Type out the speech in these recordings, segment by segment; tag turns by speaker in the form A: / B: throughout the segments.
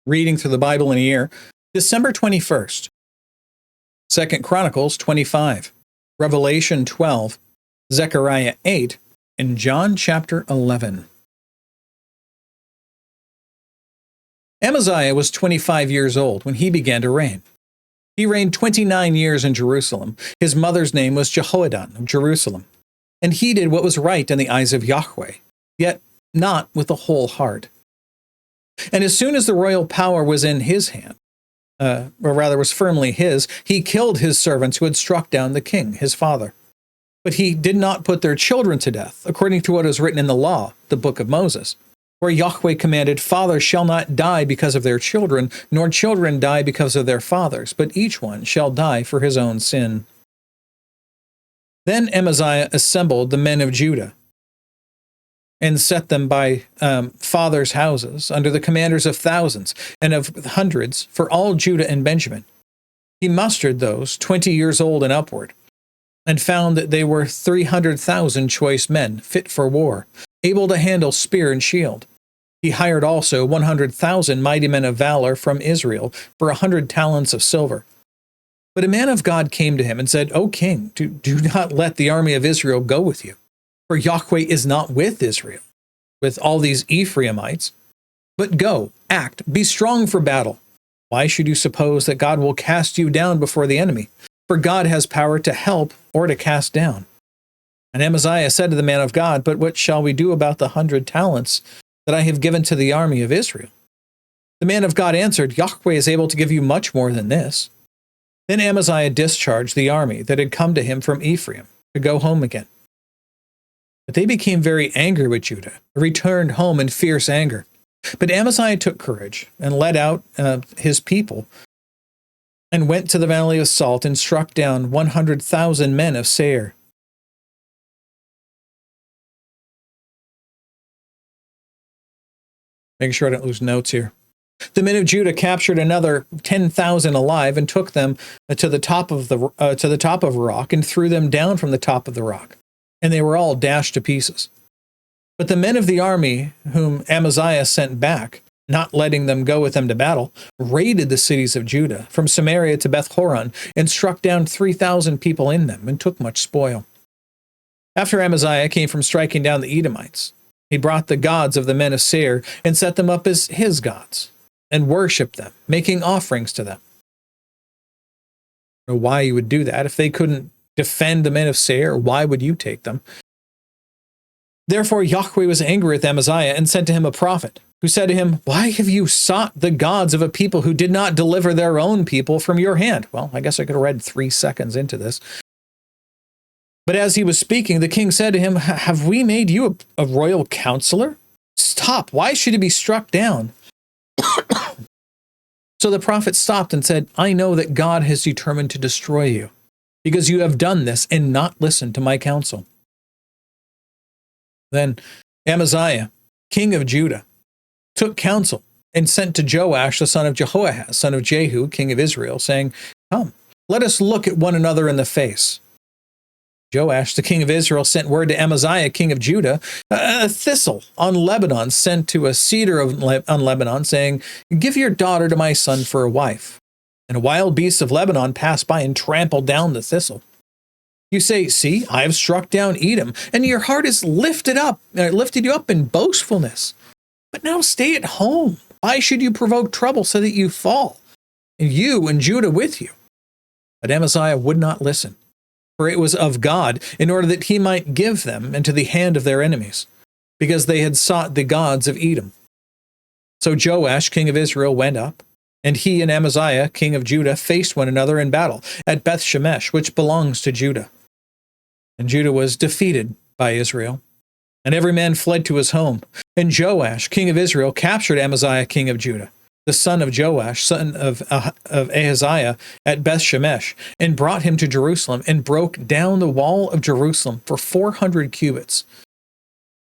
A: Reading through the Bible in a year. December 21st. 2 Chronicles 25. Revelation 12. Zechariah 8. And John chapter 11. Amaziah was 25 years old when he began to reign. He reigned 29 years in Jerusalem. His mother's name was Jehoaddan of Jerusalem. And he did what was right in the eyes of Yahweh, yet not with a whole heart. And as soon as the royal power was in his hand, or rather was firmly his, he killed his servants who had struck down the king, his father. But he did not put their children to death, according to what is written in the law, the book of Moses, where Yahweh commanded, fathers shall not die because of their children, nor children die because of their fathers, but each one shall die for his own sin. Then Amaziah assembled the men of Judah, and set them by fathers' houses, under the commanders of thousands and of hundreds, for all Judah and Benjamin. He mustered those 20 years old and upward, and found that they were 300,000 choice men, fit for war, able to handle spear and shield. He hired also 100,000 mighty men of valor from Israel for 100 talents of silver. But a man of God came to him and said, O king, do not let the army of Israel go with you. For Yahweh is not with Israel, with all these Ephraimites. But go, act, be strong for battle. Why should you suppose that God will cast you down before the enemy? For God has power to help or to cast down. And Amaziah said to the man of God, But what shall we do about the 100 talents that I have given to the army of Israel? The man of God answered, Yahweh is able to give you much more than this. Then Amaziah discharged the army that had come to him from Ephraim to go home again. But they became very angry with Judah, returned home in fierce anger. But Amaziah took courage and led out his people and went to the valley of Salt and struck down 100,000 men of Seir. Making sure I don't lose notes here. The men of Judah captured another 10,000 alive and took them to the top of a rock and threw them down from the top of the rock. And they were all dashed to pieces. But the men of the army whom Amaziah sent back, not letting them go with them to battle, raided the cities of Judah, from Samaria to Beth-horon, and struck down 3,000 people in them, and took much spoil. After Amaziah came from striking down the Edomites, he brought the gods of the men of Seir, and set them up as his gods, and worshipped them, making offerings to them. I don't know why you would do that. If they couldn't defend the men of Seir, why would you take them? Therefore Yahweh was angry with Amaziah and sent to him a prophet, who said to him, Why have you sought the gods of a people who did not deliver their own people from your hand? Well, I guess I could have read 3 seconds into this. But as he was speaking, the king said to him, Have we made you a royal counselor? Stop, why should he be struck down? So the prophet stopped and said, I know that God has determined to destroy you, because you have done this and not listened to my counsel. Then Amaziah, king of Judah, took counsel and sent to Joash, the son of Jehoahaz, son of Jehu, king of Israel, saying, Come, let us look at one another in the face. Joash, the king of Israel, sent word to Amaziah, king of Judah, a thistle on Lebanon sent to a cedar on Lebanon, saying, Give your daughter to my son for a wife. And a wild beast of Lebanon passed by and trampled down the thistle. You say, See, I have struck down Edom, and your heart is lifted you up in boastfulness. But now stay at home. Why should you provoke trouble so that you fall, and you and Judah with you? But Amaziah would not listen, for it was of God, in order that he might give them into the hand of their enemies, because they had sought the gods of Edom. So Joash, king of Israel, went up, and he and Amaziah, king of Judah, faced one another in battle at Beth-shemesh, which belongs to Judah. And Judah was defeated by Israel, and every man fled to his home. And Joash, king of Israel, captured Amaziah, king of Judah, the son of Joash, son of Ahaziah, at Beth-shemesh, and brought him to Jerusalem, and broke down the wall of Jerusalem for 400 cubits,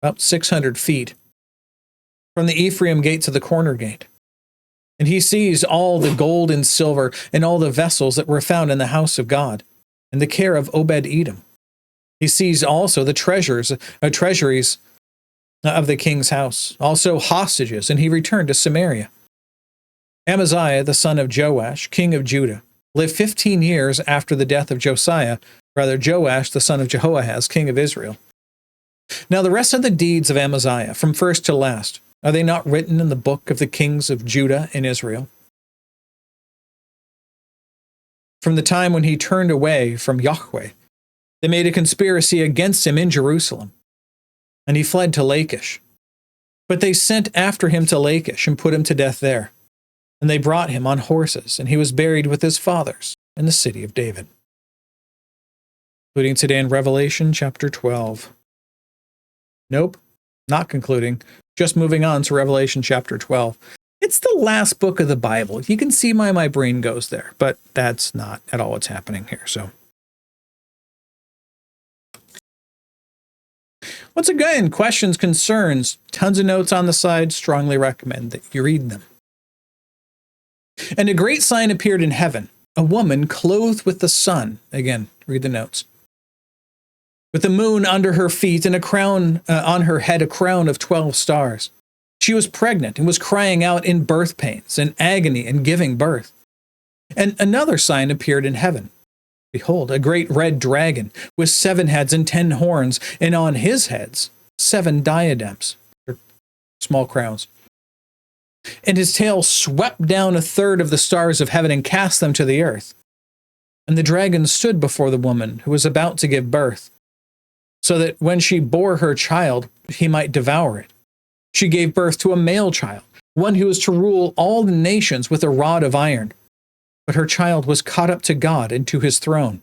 A: about 600 feet, from the Ephraim gate to the corner gate. And he seized all the gold and silver and all the vessels that were found in the house of God, in the care of Obed-Edom. He seized also the treasuries of the king's house, also hostages, and he returned to Samaria. Amaziah, the son of Joash, king of Judah, lived 15 years after the death of Joash, the son of Jehoahaz, king of Israel. Now the rest of the deeds of Amaziah, from first to last, are they not written in the book of the kings of Judah and Israel? From the time when he turned away from Yahweh, they made a conspiracy against him in Jerusalem, and he fled to Lachish. But they sent after him to Lachish and put him to death there. And they brought him on horses, and he was buried with his fathers in the city of David. Concluding today in Revelation chapter 12. Nope, not concluding, just moving on to Revelation chapter 12. It's the last book of the Bible. You can see why my brain goes there, but that's not at all what's happening here. So, once again, questions, concerns, tons of notes on the side. Strongly recommend that you read them. And a great sign appeared in heaven, a woman clothed with the sun. Again, read the notes. With the moon under her feet and a crown on her head, a crown of 12 stars. She was pregnant and was crying out in birth pains and agony and giving birth. And another sign appeared in heaven. Behold, a great red dragon with 7 heads and 10 horns, and on his heads 7 diadems, or small crowns. And his tail swept down a third of the stars of heaven and cast them to the earth. And the dragon stood before the woman who was about to give birth, so that when she bore her child, he might devour it. She gave birth to a male child, one who was to rule all the nations with a rod of iron. But her child was caught up to God and to his throne.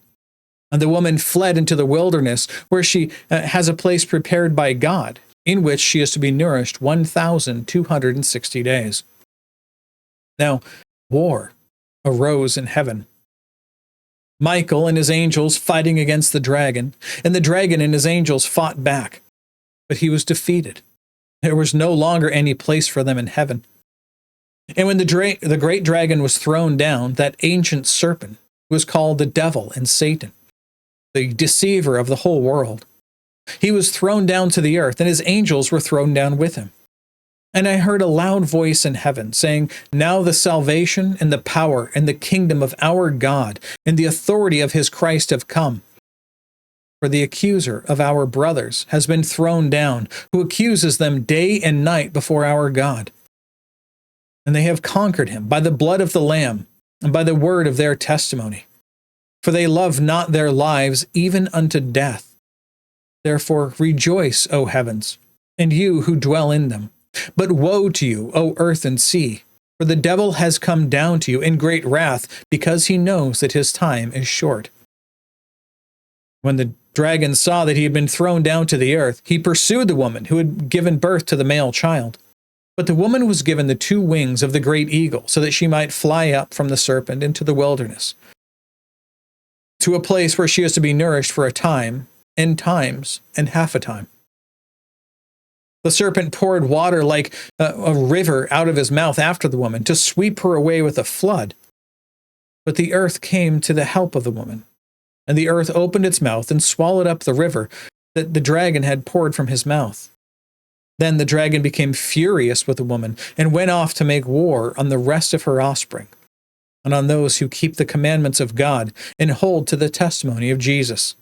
A: And the woman fled into the wilderness, where she has a place prepared by God, in which she is to be nourished 1,260 days. Now, war arose in heaven. Michael and his angels fighting against the dragon, and the dragon and his angels fought back. But he was defeated. There was no longer any place for them in heaven. And when the great dragon was thrown down, that ancient serpent was called the devil and Satan, the deceiver of the whole world. He was thrown down to the earth, and his angels were thrown down with him. And I heard a loud voice in heaven saying, "Now the salvation and the power and the kingdom of our God and the authority of his Christ have come. For the accuser of our brothers has been thrown down, who accuses them day and night before our God. And they have conquered him by the blood of the Lamb and by the word of their testimony. For they love not their lives even unto death. Therefore rejoice, O heavens, and you who dwell in them. But woe to you, O earth and sea, for the devil has come down to you in great wrath, because he knows that his time is short." When the dragon saw that he had been thrown down to the earth, he pursued the woman who had given birth to the male child. But the woman was given the 2 wings of the great eagle, so that she might fly up from the serpent into the wilderness, to a place where she is to be nourished for a time, and times, and half a time. The serpent poured water like a river out of his mouth after the woman, to sweep her away with a flood. But the earth came to the help of the woman, and the earth opened its mouth and swallowed up the river that the dragon had poured from his mouth. Then the dragon became furious with the woman, and went off to make war on the rest of her offspring, and on those who keep the commandments of God and hold to the testimony of Jesus.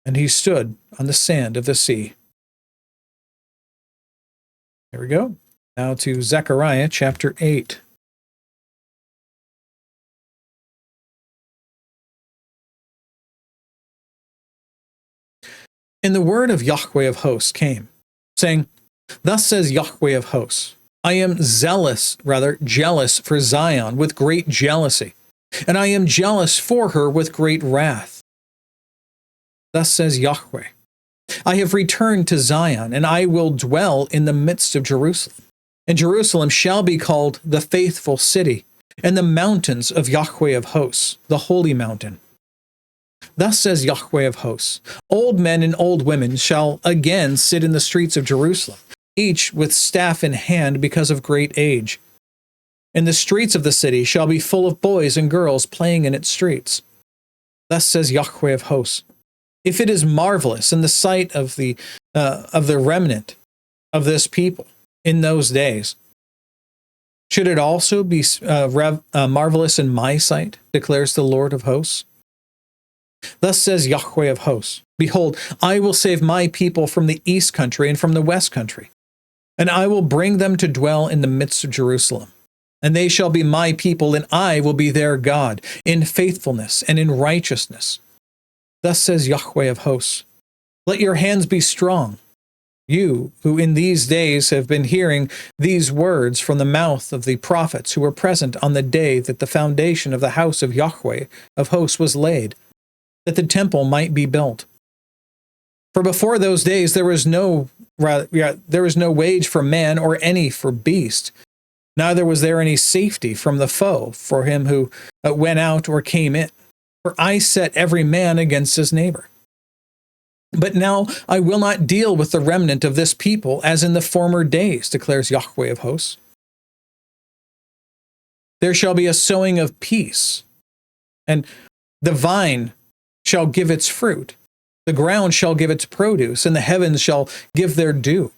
A: And he stood on the sand of the sea. There we go. Now to Zechariah chapter 8. And the word of Yahweh of hosts came, saying, "Thus says Yahweh of hosts, I am jealous for Zion with great jealousy, and I am jealous for her with great wrath. Thus says Yahweh, I have returned to Zion, and I will dwell in the midst of Jerusalem. And Jerusalem shall be called the faithful city, and the mountains of Yahweh of hosts, the holy mountain. Thus says Yahweh of hosts, old men and old women shall again sit in the streets of Jerusalem, each with staff in hand because of great age. And the streets of the city shall be full of boys and girls playing in its streets. Thus says Yahweh of hosts, if it is marvelous in the sight of the remnant of this people in those days, Should it also be marvelous in my sight, declares the Lord of hosts? Thus says Yahweh of hosts, behold, I will save my people from the east country and from the west country, and I will bring them to dwell in the midst of Jerusalem. And they shall be my people, and I will be their God, in faithfulness and in righteousness. Thus says Yahweh of hosts, let your hands be strong, you who in these days have been hearing these words from the mouth of the prophets who were present on the day that the foundation of the house of Yahweh of hosts was laid, that the temple might be built. For before those days there was no wage for man or any for beast, neither was there any safety from the foe for him who went out or came in. For I set every man against his neighbor. But now I will not deal with the remnant of this people as in the former days, declares Yahweh of hosts. There shall be a sowing of peace, and the vine shall give its fruit. The ground shall give its produce, and the heavens shall give their dew.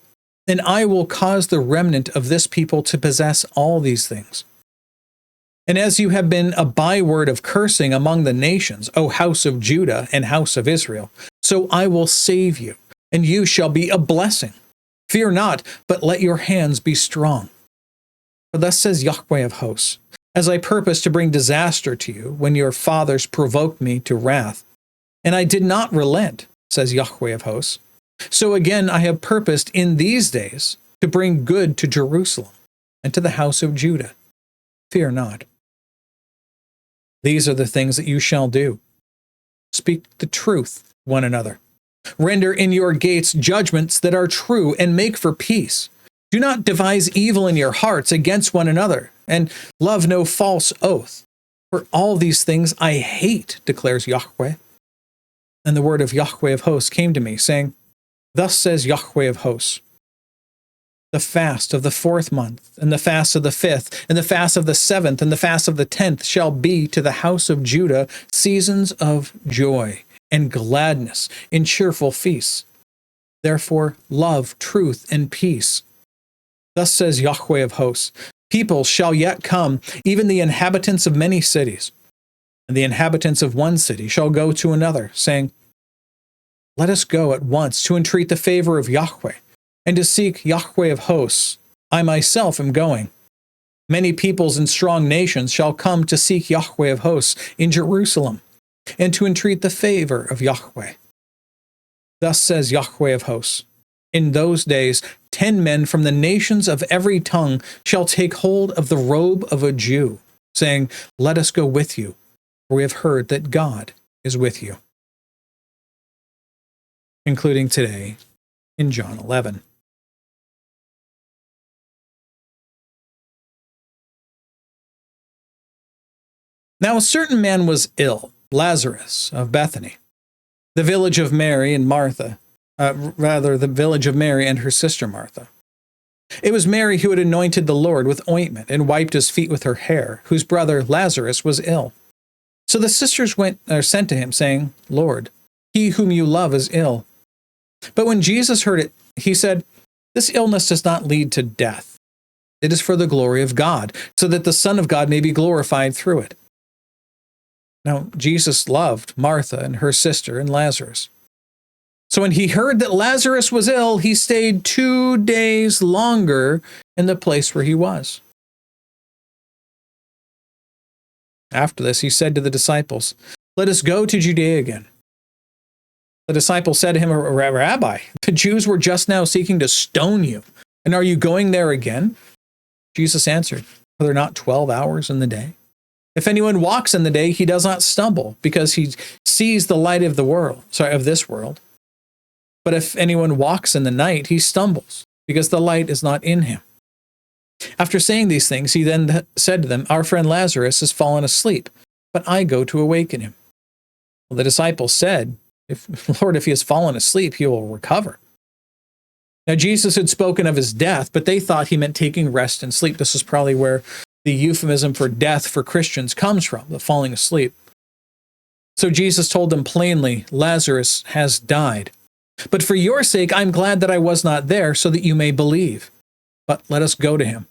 A: And I will cause the remnant of this people to possess all these things. And as you have been a byword of cursing among the nations, O house of Judah and house of Israel, so I will save you, and you shall be a blessing. Fear not, but let your hands be strong. For thus says Yahweh of hosts, as I purposed to bring disaster to you when your fathers provoked me to wrath, and I did not relent, says Yahweh of hosts, so again I have purposed in these days to bring good to Jerusalem and to the house of Judah. Fear not. These are the things that you shall do. Speak the truth, one another. Render in your gates judgments that are true, and make for peace. Do not devise evil in your hearts against one another, and love no false oath. For all these things I hate, declares Yahweh. And the word of Yahweh of hosts came to me, saying, thus says Yahweh of hosts, the fast of the 4th month, and the fast of the 5th, and the fast of the 7th, and the fast of the 10th shall be to the house of Judah seasons of joy and gladness in cheerful feasts. Therefore love truth and peace. Thus says Yahweh of hosts, people shall yet come, even the inhabitants of many cities, and the inhabitants of one city shall go to another, saying, let us go at once to entreat the favor of Yahweh, and to seek Yahweh of hosts. I myself am going. Many peoples and strong nations shall come to seek Yahweh of hosts in Jerusalem, and to entreat the favor of Yahweh. Thus says Yahweh of hosts, in those days 10 men from the nations of every tongue shall take hold of the robe of a Jew, saying, let us go with you, for we have heard that God is with you. Including today in John 11. Now a certain man was ill, Lazarus of Bethany, the village of Mary and Martha, the village of Mary and her sister Martha. It was Mary who had anointed the Lord with ointment and wiped his feet with her hair, whose brother Lazarus was ill. So the sisters sent to him, saying, Lord, he whom you love is ill. But when Jesus heard it, he said, this illness does not lead to death. It is for the glory of God, so that the Son of God may be glorified through it. Now, Jesus loved Martha and her sister and Lazarus. So when he heard that Lazarus was ill, he stayed 2 days longer in the place where he was. After this, he said to the disciples, let us go to Judea again. The disciples said to him, Rabbi, the Jews were just now seeking to stone you, and are you going there again? Jesus answered, are there not 12 hours in the day? If anyone walks in the day, he does not stumble, because he sees the light of this world. But if anyone walks in the night, he stumbles, because the light is not in him. After saying these things, he then said to them, our friend Lazarus has fallen asleep, but I go to awaken him. Well, the disciples said, Lord, if he has fallen asleep, he will recover. Now, Jesus had spoken of his death, but they thought he meant taking rest and sleep. This is probably where the euphemism for death for Christians comes from, the falling asleep. So Jesus told them plainly, Lazarus has died. But for your sake, I'm glad that I was not there, so that you may believe. But let us go to him.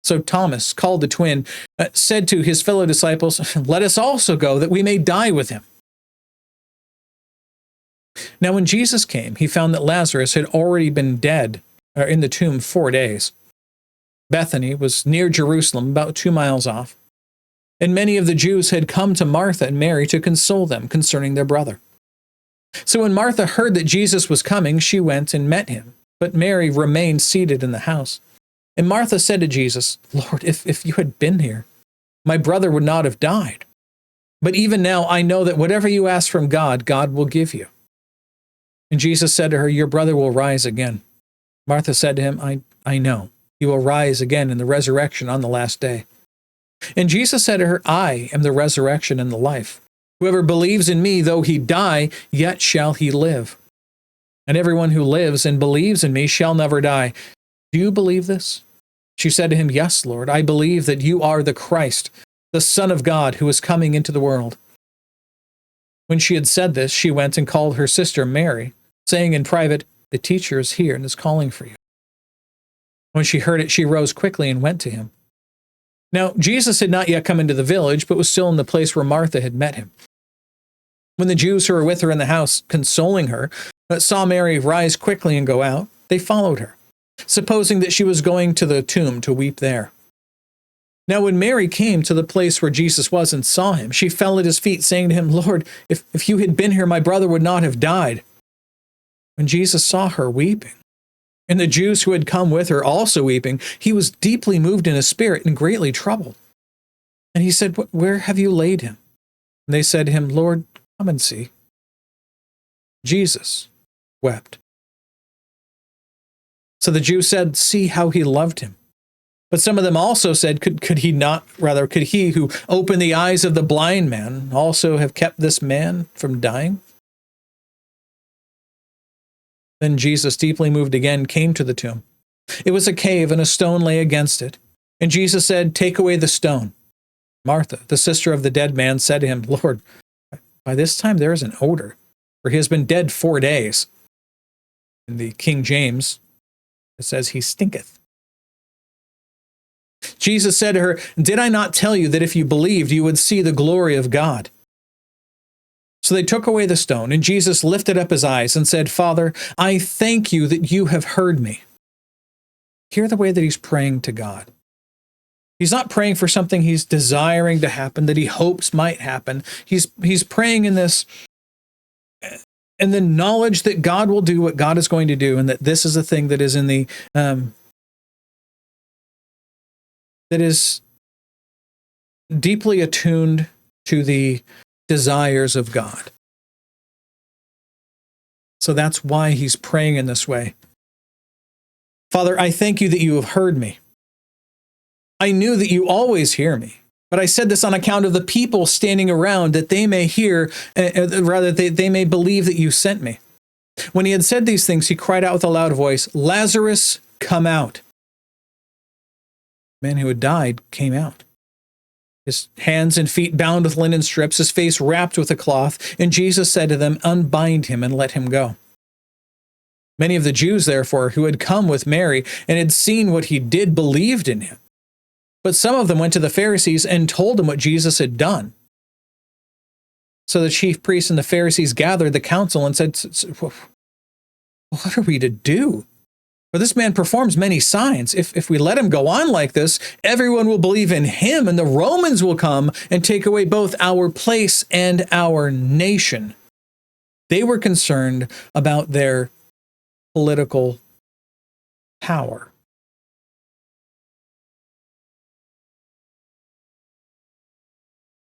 A: So Thomas, called the twin, said to his fellow disciples, "Let us also go, that we may die with him." Now when Jesus came, he found that Lazarus had already been dead, or in the tomb 4 days. Bethany was near Jerusalem, about 2 miles off, and many of the Jews had come to Martha and Mary to console them concerning their brother. So when Martha heard that Jesus was coming, she went and met him, but Mary remained seated in the house. And Martha said to Jesus, "Lord, if you had been here, my brother would not have died. But even now I know that whatever you ask from God, God will give you." And Jesus said to her, "Your brother will rise again." Martha said to him, I know. He will rise again in the resurrection on the last day. And Jesus said to her, "I am the resurrection and the life. Whoever believes in me, though he die, yet shall he live. And everyone who lives and believes in me shall never die. Do you believe this?" She said to him, "Yes, Lord, I believe that you are the Christ, the Son of God, who is coming into the world." When she had said this, she went and called her sister Mary, saying in private, "The teacher is here and is calling for you." When she heard it, she rose quickly and went to him. Now, Jesus had not yet come into the village, but was still in the place where Martha had met him. When the Jews who were with her in the house, consoling her, saw Mary rise quickly and go out, they followed her, supposing that she was going to the tomb to weep there. Now when Mary came to the place where Jesus was and saw him, she fell at his feet, saying to him, "Lord, if you had been here, my brother would not have died." When Jesus saw her weeping, and the Jews who had come with her also weeping, he was deeply moved in his spirit and greatly troubled. And he said, "Where have you laid him?" And they said to him, "Lord, come and see." Jesus wept. So the Jews said, "See how he loved him." But some of them also said, could he who opened the eyes of the blind man also have kept this man from dying?" Then Jesus, deeply moved again, came to the tomb. It was a cave, and a stone lay against it. And Jesus said, "Take away the stone." Martha, the sister of the dead man, said to him, "Lord, by this time there is an odor, for he has been dead 4 days." In the King James, it says, "He stinketh." Jesus said to her, "Did I not tell you that if you believed, you would see the glory of God?" So they took away the stone, and Jesus lifted up his eyes and said, "Father, I thank you that you have heard me." Hear the way that he's praying to God. He's not praying for something he's desiring to happen, that he hopes might happen. He's praying in this, and the knowledge that God will do what God is going to do, and that this is a thing that is in the that is deeply attuned to the desires of God. So that's why he's praying in this way. "Father, I thank you that you have heard me. I knew that you always hear me, but I said this on account of the people standing around, that they may hear, they may believe that you sent me." When he had said these things, he cried out with a loud voice, "Lazarus, come out." The man who had died came out, his hands and feet bound with linen strips, his face wrapped with a cloth. And Jesus said to them, "Unbind him and let him go." Many of the Jews, therefore, who had come with Mary and had seen what he did, believed in him. But some of them went to the Pharisees and told them what Jesus had done. So the chief priests and the Pharisees gathered the council and said, "What are we to do? For this man performs many signs. If we let him go on like this, everyone will believe in him, and the Romans will come and take away both our place and our nation." They were concerned about their political power.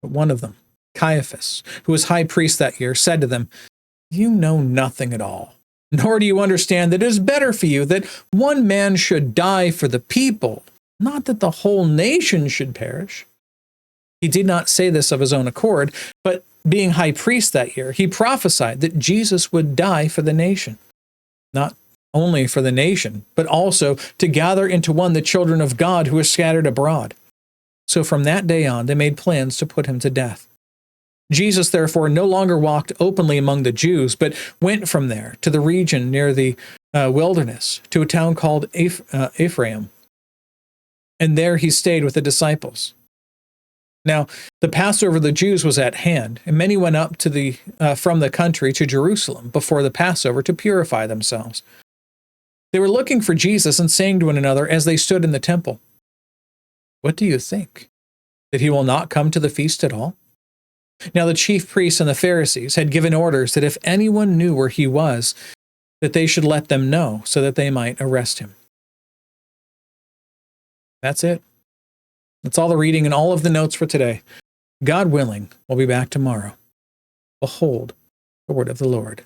A: But one of them, Caiaphas, who was high priest that year, said to them, "You know nothing at all, nor do you understand that it is better for you that one man should die for the people, not that the whole nation should perish." He did not say this of his own accord, but being high priest that year, he prophesied that Jesus would die for the nation, not only for the nation, but also to gather into one the children of God who are scattered abroad. So from that day on, they made plans to put him to death. Jesus, therefore, no longer walked openly among the Jews, but went from there to the region near the wilderness, to a town called Ephraim, and there he stayed with the disciples. Now, the Passover of the Jews was at hand, and many went up from the country to Jerusalem before the Passover to purify themselves. They were looking for Jesus and saying to one another as they stood in the temple, "What do you think? That he will not come to the feast at all?" Now the chief priests and the Pharisees had given orders that if anyone knew where he was, that they should let them know so that they might arrest him. That's it. That's all the reading and all of the notes for today. God willing, we'll be back tomorrow. Behold, the word of the Lord.